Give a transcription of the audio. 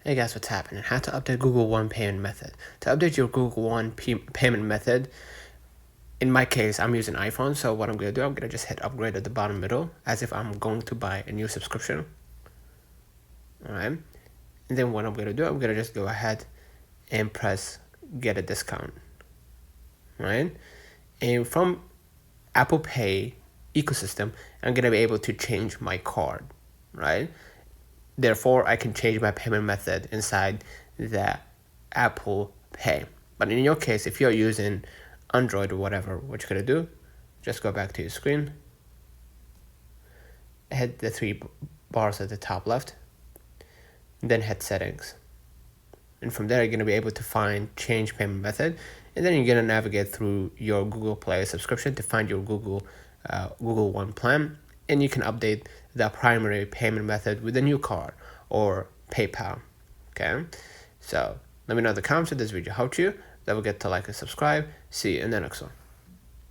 Hey guys, what's happening? How to update GoogleOne payment method. To update your GoogleOne payment method, in my case, I'm using iPhone, so what I'm going to do, I'm going to just hit upgrade at the bottom middle, as if I'm going to buy a new subscription. Alright, and then what I'm going to do, I'm going to just go ahead and press get a discount. Right, and from Apple Pay ecosystem, I'm going to be able to change my card. Right, therefore I can change my payment method inside the Apple Pay. But in your case, if you're using Android or whatever, what you're gonna do, just go back to your screen, hit the three bars at the top left, then hit settings. And from there, you're gonna be able to find change payment method, and then you're gonna navigate through your Google Play subscription to find your GoogleOne plan, and you can update the primary payment method with a new card or PayPal. Okay, so let me know in the comments if this video helped you. Don't forget to like and subscribe. See you in the next one.